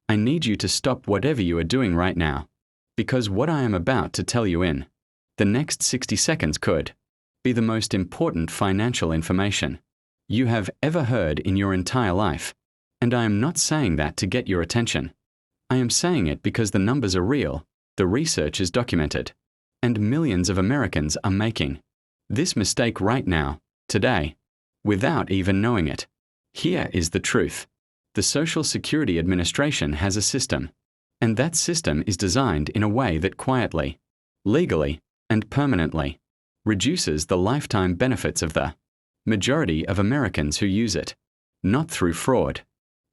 I need you to stop whatever you are doing right now, because what I am about to tell you in the next 60 seconds could be the most important financial information you have ever heard in your entire life. And I am not saying that to get your attention. I am saying it because the numbers are real, the research is documented, and millions of Americans are making this mistake right now, today, without even knowing it. Here is the truth. The Social Security Administration has a system, and that system is designed in a way that quietly, legally, and permanently reduces the lifetime benefits of the majority of Americans who use it, not through fraud,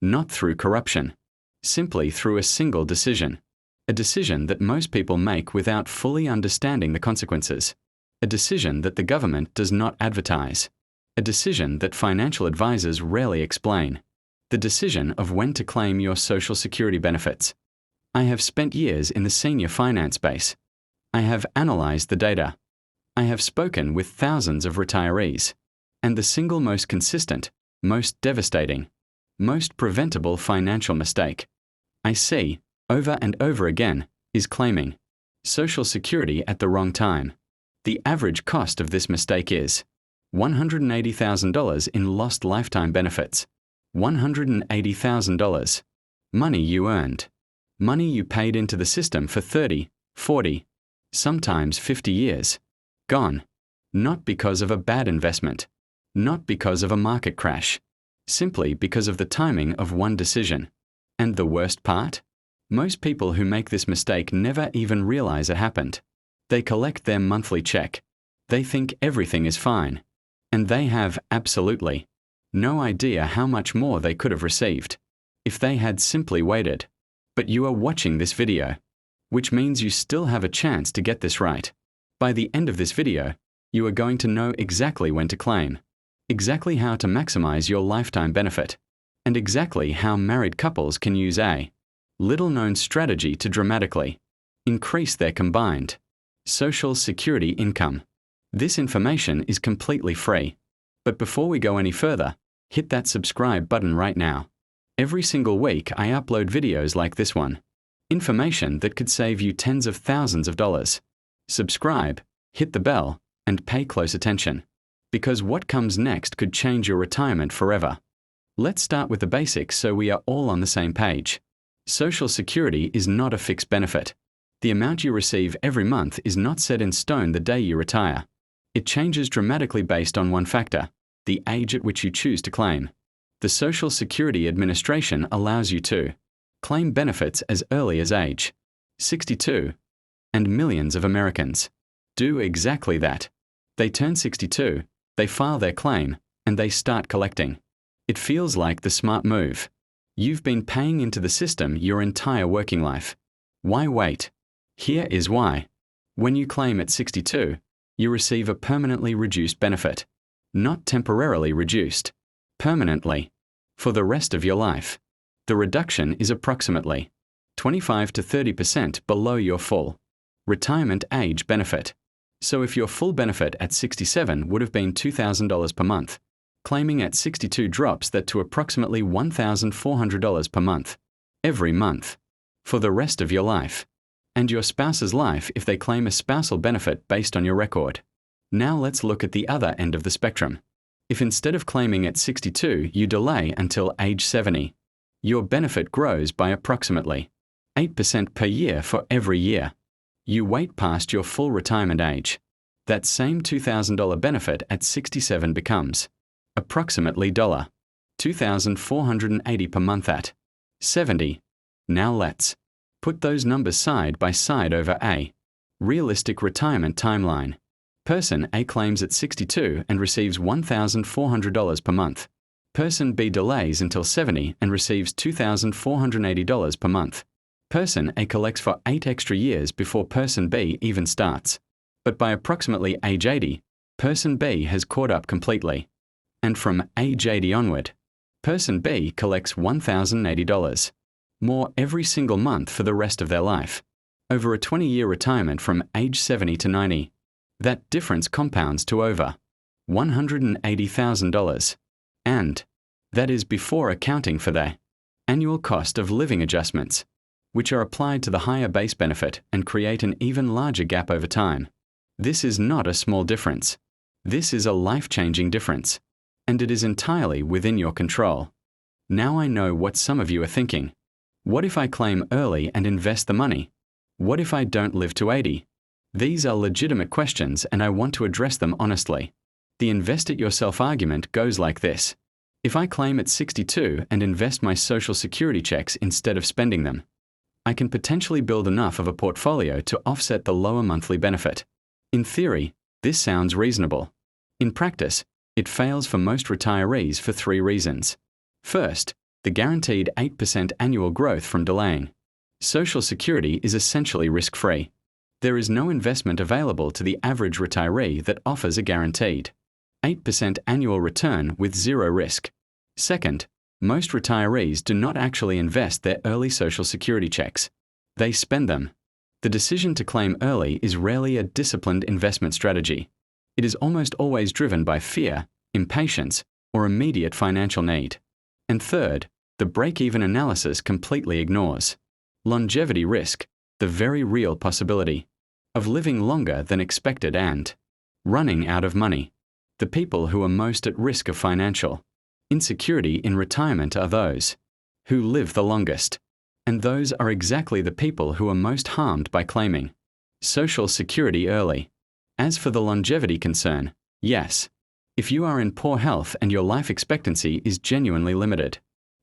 not through corruption, simply through a single decision, a decision that most people make without fully understanding the consequences, a decision that the government does not advertise, a decision that financial advisors rarely explain, the decision of when to claim your Social Security benefits. I have spent years in the senior finance space. I have analyzed the data. I have spoken with thousands of retirees, and the single most consistent, most devastating, most preventable financial mistake I see, over and over again, is claiming Social Security at the wrong time. The average cost of this mistake is $180,000 in lost lifetime benefits. $180,000. Money you earned. Money you paid into the system for 30, 40, sometimes 50 years. Gone. Not because of a bad investment. Not because of a market crash. Simply because of the timing of one decision. And the worst part? Most people who make this mistake never even realize it happened. They collect their monthly check. They think everything is fine. And they have absolutely no idea how much more they could have received if they had simply waited. But you are watching this video, which means you still have a chance to get this right. By the end of this video, you are going to know exactly when to claim, exactly how to maximize your lifetime benefit, and exactly how married couples can use a little-known strategy to dramatically increase their combined Social Security income. This information is completely free. But before we go any further, hit that subscribe button right now. Every single week I upload videos like this one. Information that could save you tens of thousands of dollars. Subscribe, hit the bell, and pay close attention. Because what comes next could change your retirement forever. Let's start with the basics so we are all on the same page. Social Security is not a fixed benefit. The amount you receive every month is not set in stone the day you retire. It changes dramatically based on one factor, the age at which you choose to claim. The Social Security Administration allows you to claim benefits as early as age 62, and millions of Americans do exactly that. They turn 62, they file their claim, and they start collecting. It feels like the smart move. You've been paying into the system your entire working life. Why wait? Here is why. When you claim at 62, you receive a permanently reduced benefit. Not temporarily reduced. Permanently. For the rest of your life. The reduction is approximately 25 to 30% below your full retirement age benefit. So if your full benefit at 67 would have been $2,000 per month, claiming at 62 drops that to approximately $1,400 per month, every month, for the rest of your life. And your spouse's life if they claim a spousal benefit based on your record. Now let's look at the other end of the spectrum. If instead of claiming at 62 you delay until age 70, your benefit grows by approximately 8% per year for every year. You wait past your full retirement age. That same $2,000 benefit at 67 becomes approximately $2,480 per month at 70. Now let's put those numbers side by side over a realistic retirement timeline. Person A claims at 62 and receives $1,400 per month. Person B delays until 70 and receives $2,480 per month. Person A collects for 8 extra years before Person B even starts. But by approximately age 80, Person B has caught up completely. And from age 80 onward, Person B collects $1,080 more every single month for the rest of their life. Over a 20-year retirement from age 70 to 90, that difference compounds to over $180,000. And that is before accounting for their annual cost of living adjustments, which are applied to the higher base benefit and create an even larger gap over time. This is not a small difference. This is a life-changing difference, and it is entirely within your control. Now I know what some of you are thinking. What if I claim early and invest the money? What if I don't live to 80? These are legitimate questions, and I want to address them honestly. The invest it yourself argument goes like this. If I claim at 62 and invest my Social Security checks instead of spending them, I can potentially build enough of a portfolio to offset the lower monthly benefit. In theory, this sounds reasonable. In practice, it fails for most retirees for 3 reasons. First, the guaranteed 8% annual growth from delaying. Social Security is essentially risk-free. There is no investment available to the average retiree that offers a guaranteed 8% annual return with 0 risk. Second, most retirees do not actually invest their early Social Security checks. They spend them. The decision to claim early is rarely a disciplined investment strategy. It is almost always driven by fear, impatience, or immediate financial need. And third, the break-even analysis completely ignores longevity risk, the very real possibility of living longer than expected and running out of money. The people who are most at risk of financial insecurity in retirement are those who live the longest. And those are exactly the people who are most harmed by claiming Social Security early. As for the longevity concern, yes. If you are in poor health and your life expectancy is genuinely limited,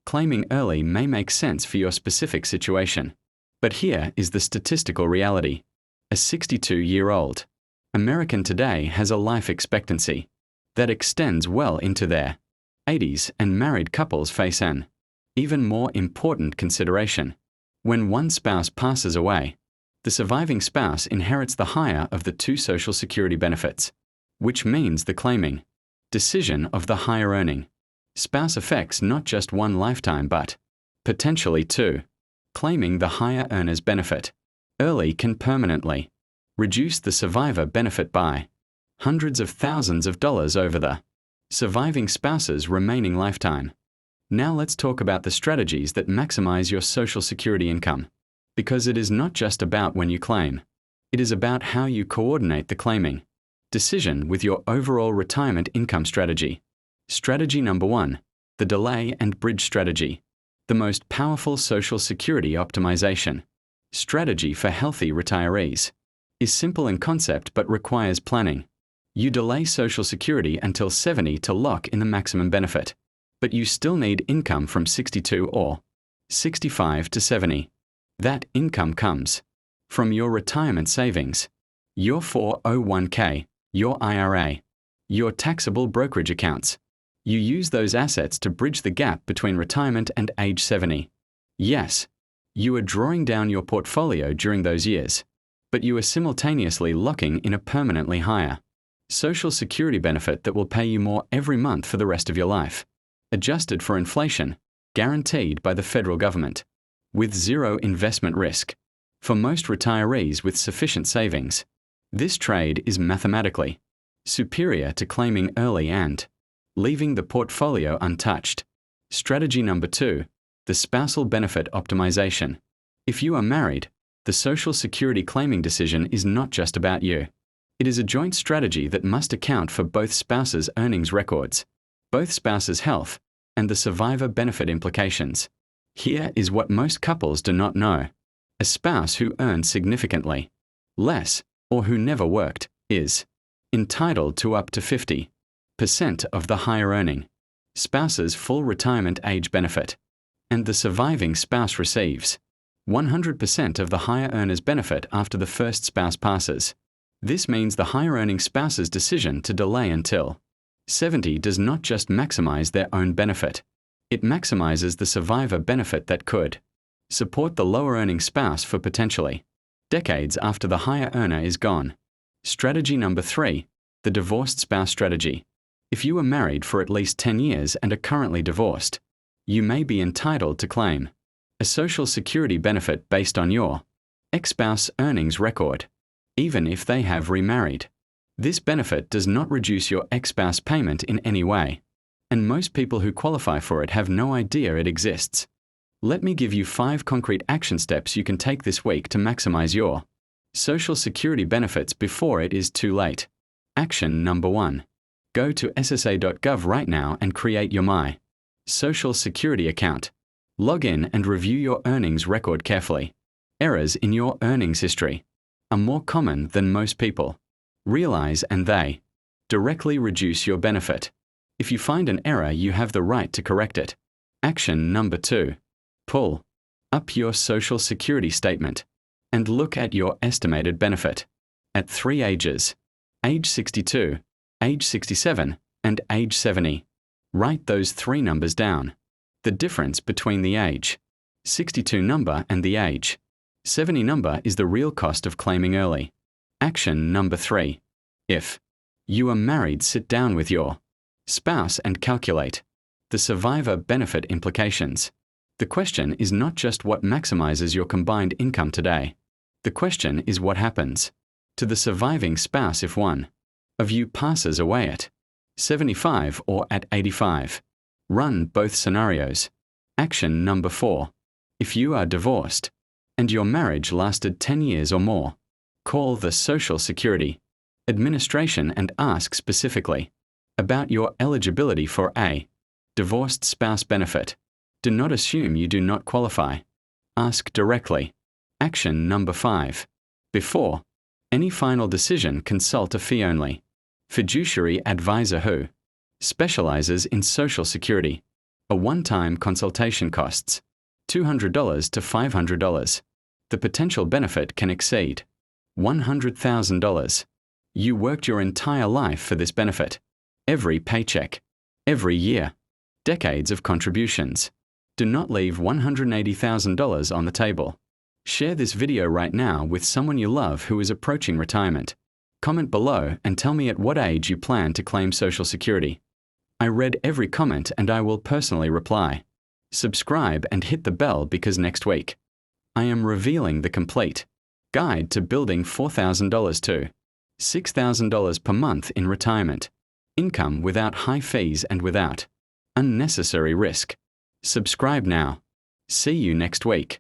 claiming early may make sense for your specific situation. But here is the statistical reality. A 62-year-old American today has a life expectancy that extends well into their 80s, and married couples face an even more important consideration. When one spouse passes away, the surviving spouse inherits the higher of the 2 Social Security benefits, which means the claiming decision of the higher earning spouse affects not just one lifetime but potentially 2. Claiming the higher earner's benefit early can permanently reduce the survivor benefit by hundreds of thousands of dollars over the surviving spouse's remaining lifetime. Now let's talk about the strategies that maximize your Social Security income. Because it is not just about when you claim. It is about how you coordinate the claiming decision with your overall retirement income strategy. Strategy number 1, the delay and bridge strategy. The most powerful Social Security optimization strategy for healthy retirees is simple in concept but requires planning. You delay Social Security until 70 to lock in the maximum benefit, but you still need income from 62 or 65 to 70. That income comes from your retirement savings, your 401k, your IRA, your taxable brokerage accounts. You use those assets to bridge the gap between retirement and age 70. Yes, you are drawing down your portfolio during those years, but you are simultaneously locking in a permanently higher Social Security benefit that will pay you more every month for the rest of your life, adjusted for inflation, guaranteed by the federal government, with 0 investment risk. For most retirees with sufficient savings, this trade is mathematically superior to claiming early and leaving the portfolio untouched. Strategy number 2, the spousal benefit optimization. If you are married, the Social Security claiming decision is not just about you. It is a joint strategy that must account for both spouses' earnings records, both spouses' health, and the survivor benefit implications. Here is what most couples do not know. A spouse who earned significantly less or who never worked is entitled to up to 50% of the higher earning spouse's full retirement age benefit, and the surviving spouse receives 100% of the higher earner's benefit after the first spouse passes. This means the higher earning spouse's decision to delay until 70 does not just maximize their own benefit. It maximizes the survivor benefit that could support the lower earning spouse for potentially decades after the higher earner is gone. Strategy number 3, the divorced spouse strategy. If you are married for at least 10 years and are currently divorced, you may be entitled to claim a Social Security benefit based on your ex-spouse earnings record, even if they have remarried. This benefit does not reduce your ex-spouse payment in any way, and most people who qualify for it have no idea it exists. Let me give you 5 concrete action steps you can take this week to maximize your Social Security benefits before it is too late. Action number 1. Go to ssa.gov right now and create your My Social Security account. Log in and review your earnings record carefully. Errors in your earnings history are more common than most people realize, and they directly reduce your benefit. If you find an error, you have the right to correct it. Action number 2. Pull up your Social Security statement and look at your estimated benefit at 3 ages: age 62, age 67, and age 70. Write those 3 numbers down. The difference between the age 62 number and the age 70 number is the real cost of claiming early. Action number 3. If you are married, sit down with your spouse and calculate the survivor benefit implications. The question is not just what maximizes your combined income today. The question is what happens to the surviving spouse if one of you passes away at 75 or at 85. Run both scenarios. Action number 4. If you are divorced and your marriage lasted 10 years or more, call the Social Security Administration and ask specifically about your eligibility for a divorced spouse benefit. Do not assume you do not qualify. Ask directly. Action number 5. Before any final decision, consult a fee-only fiduciary advisor who specializes in Social Security. A one-time consultation costs $200 to $500. The potential benefit can exceed $100,000. You worked your entire life for this benefit. Every paycheck, every year, decades of contributions. Do not leave $180,000 on the table. Share this video right now with someone you love who is approaching retirement. Comment below and tell me at what age you plan to claim Social Security. I read every comment and I will personally reply. Subscribe and hit the bell because next week, I am revealing the complete guide to building $4,000 to $6,000 per month in retirement income without high fees and without unnecessary risk. Subscribe now. See you next week.